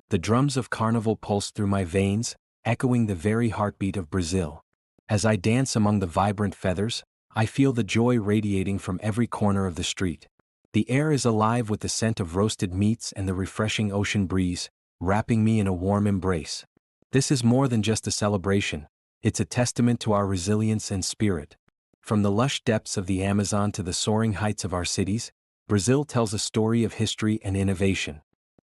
The drums of Carnival pulse through my veins, echoing the very heartbeat of Brazil. As I dance among the vibrant feathers, I feel the joy radiating from every corner of the street. The air is alive with the scent of roasted meats and the refreshing ocean breeze, wrapping me in a warm embrace. This is more than just a celebration, it's a testament to our resilience and spirit. From the lush depths of the Amazon to the soaring heights of our cities, Brazil tells a story of history and innovation.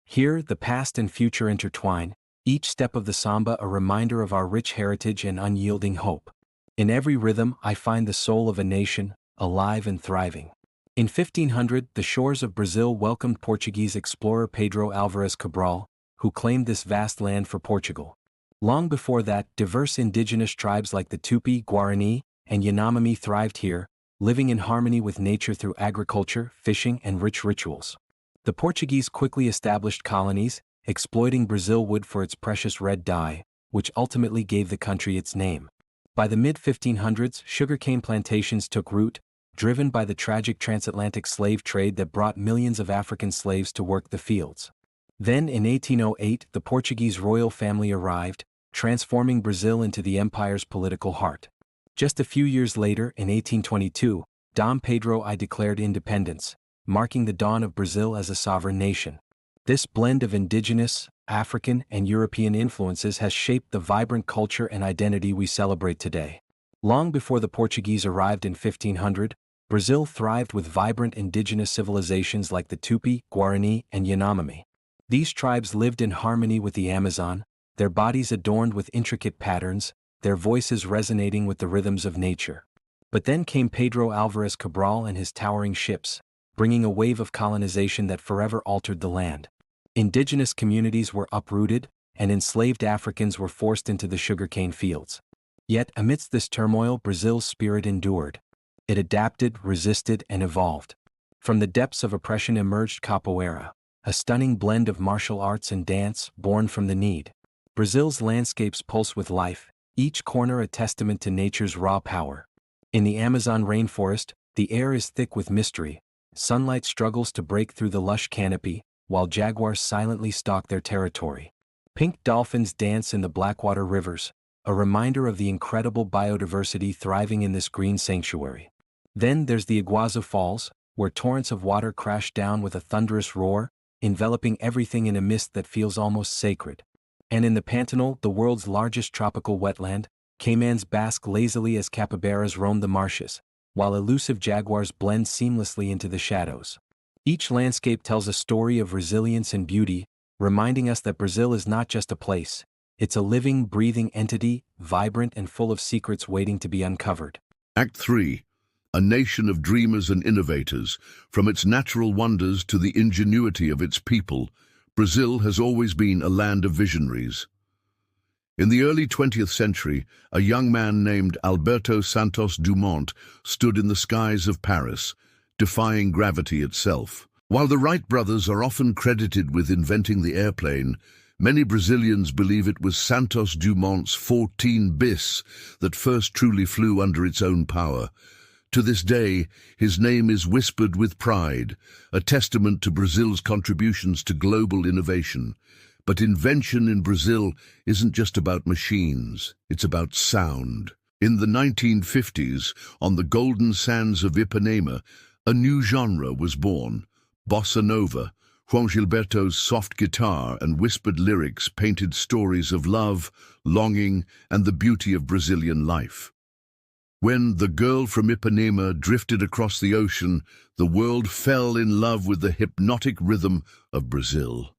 Here, the past and future intertwine, each step of the samba a reminder of our rich heritage and unyielding hope. In every rhythm, I find the soul of a nation, alive and thriving. In 1500, the shores of Brazil welcomed Portuguese explorer Pedro Álvares Cabral, who claimed this vast land for Portugal. Long before that, diverse indigenous tribes like the Tupi, Guarani, and Yanomami thrived here, living in harmony with nature through agriculture, fishing, and rich rituals. The Portuguese quickly established colonies, exploiting Brazil wood for its precious red dye, which ultimately gave the country its name. By the mid-1500s, sugarcane plantations took root, driven by the tragic transatlantic slave trade that brought millions of African slaves to work the fields. Then in 1808, the Portuguese royal family arrived, transforming Brazil into the empire's political heart. Just a few years later, in 1822, Dom Pedro I declared independence, marking the dawn of Brazil as a sovereign nation. This blend of indigenous, African, and European influences has shaped the vibrant culture and identity we celebrate today. Long before the Portuguese arrived in 1500, Brazil thrived with vibrant indigenous civilizations like the Tupi, Guarani, and Yanomami. These tribes lived in harmony with the Amazon, their bodies adorned with intricate patterns, their voices resonating with the rhythms of nature. But then came Pedro Álvares Cabral and his towering ships, bringing a wave of colonization that forever altered the land. Indigenous communities were uprooted, and enslaved Africans were forced into the sugarcane fields. Yet amidst this turmoil, Brazil's spirit endured. It adapted, resisted, and evolved. From the depths of oppression emerged capoeira, a stunning blend of martial arts and dance born from the need. Brazil's landscapes pulse with life, each corner a testament to nature's raw power. In the Amazon rainforest, the air is thick with mystery. Sunlight struggles to break through the lush canopy, while jaguars silently stalk their territory. Pink dolphins dance in the Blackwater rivers, a reminder of the incredible biodiversity thriving in this green sanctuary. Then there's the Iguazu Falls, where torrents of water crash down with a thunderous roar, enveloping everything in a mist that feels almost sacred. And in the Pantanal, the world's largest tropical wetland, caimans bask lazily as capybaras roam the marshes, while elusive jaguars blend seamlessly into the shadows. Each landscape tells a story of resilience and beauty, reminding us that Brazil is not just a place, it's a living, breathing entity, vibrant and full of secrets waiting to be uncovered. Act 3. A nation of dreamers and innovators. From its natural wonders to the ingenuity of its people, Brazil has always been a land of visionaries. In the early 20th century, a young man named Alberto Santos-Dumont stood in the skies of Paris, defying gravity itself. While the Wright brothers are often credited with inventing the airplane, many Brazilians believe it was Santos-Dumont's 14 bis that first truly flew under its own power. To this day, his name is whispered with pride, a testament to Brazil's contributions to global innovation. But invention in Brazil isn't just about machines, it's about sound. In the 1950s, on the golden sands of Ipanema, a new genre was born, Bossa Nova. João Gilberto's soft guitar and whispered lyrics painted stories of love, longing, and the beauty of Brazilian life. When The Girl from Ipanema drifted across the ocean, the world fell in love with the hypnotic rhythm of Brazil.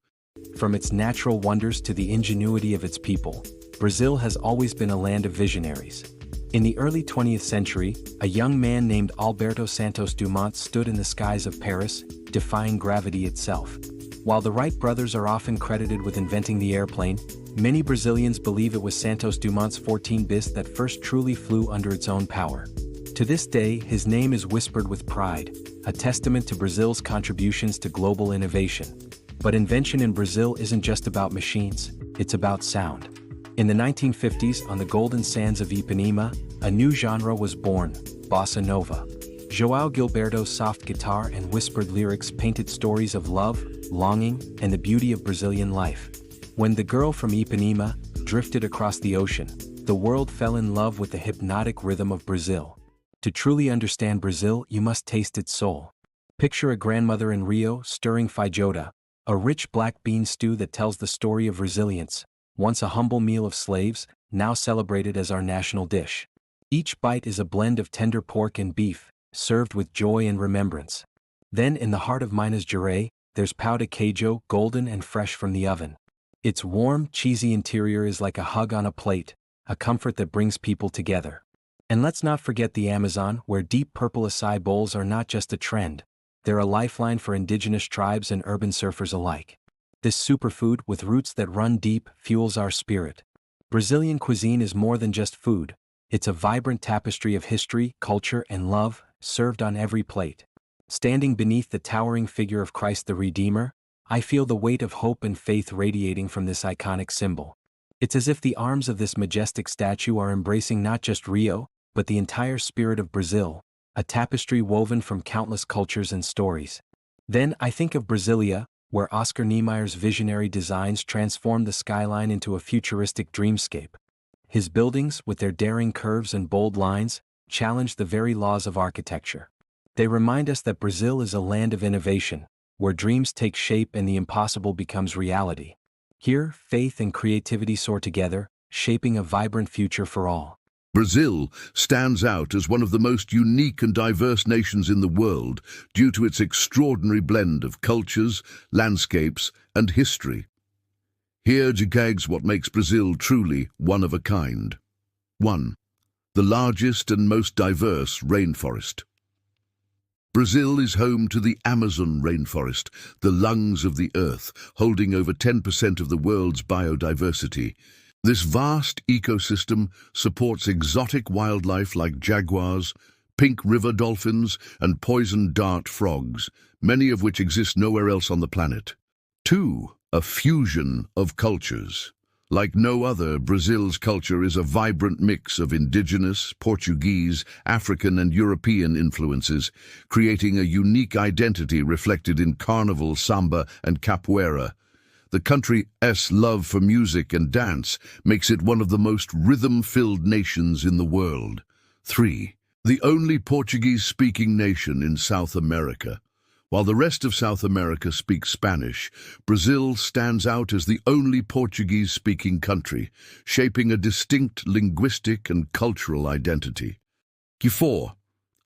From its natural wonders to the ingenuity of its people, Brazil has always been a land of visionaries. In the early 20th century, a young man named Alberto Santos Dumont stood in the skies of Paris, defying gravity itself. While the Wright brothers are often credited with inventing the airplane, many Brazilians believe it was Santos Dumont's 14 bis that first truly flew under its own power. To this day, his name is whispered with pride, a testament to Brazil's contributions to global innovation. But invention in Brazil isn't just about machines, it's about sound. In the 1950s, on the golden sands of Ipanema, a new genre was born, Bossa Nova. João Gilberto's soft guitar and whispered lyrics painted stories of love, longing, and the beauty of Brazilian life. When the girl from Ipanema drifted across the ocean, the world fell in love with the hypnotic rhythm of Brazil. To truly understand Brazil, you must taste its soul. Picture a grandmother in Rio stirring feijoada, a rich black bean stew that tells the story of resilience, once a humble meal of slaves, now celebrated as our national dish. Each bite is a blend of tender pork and beef, served with joy and remembrance. Then in the heart of Minas Gerais, there's Pão de Queijo, golden and fresh from the oven. Its warm, cheesy interior is like a hug on a plate, a comfort that brings people together. And let's not forget the Amazon, where deep purple acai bowls are not just a trend, they're a lifeline for indigenous tribes and urban surfers alike. This superfood, with roots that run deep, fuels our spirit. Brazilian cuisine is more than just food, it's a vibrant tapestry of history, culture, and love, served on every plate. Standing beneath the towering figure of Christ the Redeemer, I feel the weight of hope and faith radiating from this iconic symbol. It's as if the arms of this majestic statue are embracing not just Rio, but the entire spirit of Brazil, a tapestry woven from countless cultures and stories. Then I think of Brasilia, where Oscar Niemeyer's visionary designs transformed the skyline into a futuristic dreamscape. His buildings, with their daring curves and bold lines, challenge the very laws of architecture. They remind us that Brazil is a land of innovation, where dreams take shape and the impossible becomes reality. Here, faith and creativity soar together, shaping a vibrant future for all. Brazil stands out as one of the most unique and diverse nations in the world due to its extraordinary blend of cultures, landscapes, and history. Here jigs what makes Brazil truly one of a kind. 1. The largest and most diverse rainforest. Brazil is home to the Amazon rainforest, the lungs of the earth, holding over 10% of the world's biodiversity. This vast ecosystem supports exotic wildlife like jaguars, pink river dolphins, and poison dart frogs, many of which exist nowhere else on the planet. 2. A fusion of cultures. Like no other, Brazil's culture is a vibrant mix of indigenous, Portuguese, African, and European influences, creating a unique identity reflected in Carnival, Samba, and Capoeira. The country's love for music and dance makes it one of the most rhythm-filled nations in the world. 3. The only Portuguese-speaking nation in South America. While the rest of South America speaks Spanish, Brazil stands out as the only Portuguese-speaking country, shaping a distinct linguistic and cultural identity. 4.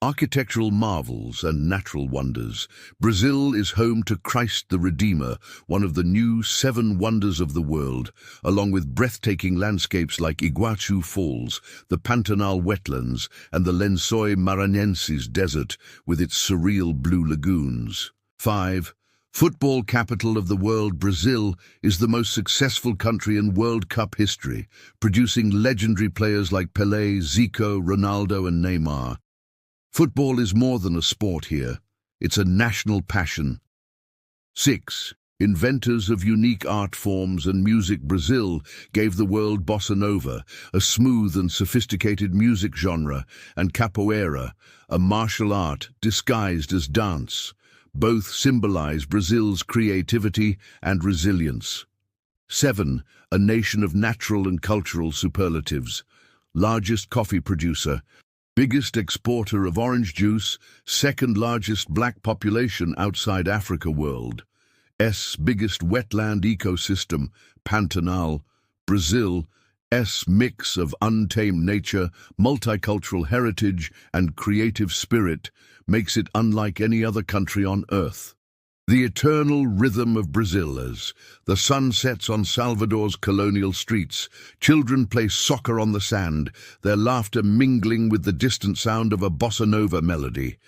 Architectural marvels and natural wonders. Brazil is home to Christ the Redeemer, one of the new 7 wonders of the world, along with breathtaking landscapes like Iguazu Falls, the Pantanal wetlands, and the Lençóis Maranhenses desert with its surreal blue lagoons. 5. Football capital of the world, Brazil is the most successful country in World Cup history, producing legendary players like Pelé, Zico, Ronaldo, and Neymar. Football is more than a sport here. It's a national passion. 6. Inventors of unique art forms and music. Brazil gave the world Bossa Nova, a smooth and sophisticated music genre, and Capoeira, a martial art disguised as dance. Both symbolize Brazil's creativity and resilience. 7. A nation of natural and cultural superlatives. Largest coffee producer, biggest exporter of orange juice, second largest black population outside Africa. World's biggest wetland ecosystem, Pantanal. Brazil's mix of untamed nature, multicultural heritage, and creative spirit makes it unlike any other country on earth. The eternal rhythm of Brazil. As the sun sets on Salvador's colonial streets, children play soccer on the sand, their laughter mingling with the distant sound of a bossa nova melody.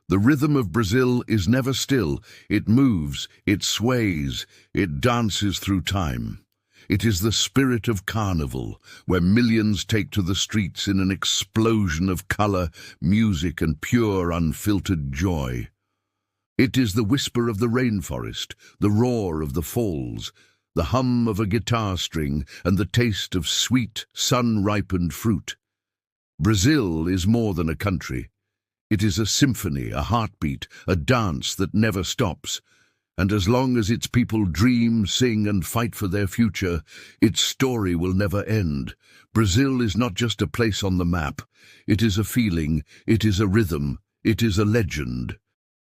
The rhythm of Brazil is never still. It moves, it sways, it dances through time. It is the spirit of Carnival, where millions take to the streets in an explosion of color, music, and pure, unfiltered joy. It is the whisper of the rainforest, the roar of the falls, the hum of a guitar string, and the taste of sweet, sun-ripened fruit. Brazil is more than a country. It is a symphony, a heartbeat, a dance that never stops. And as long as its people dream, sing and fight for their future, its story will never end. Brazil is not just a place on the map. It is a feeling, it is a rhythm, it is a legend.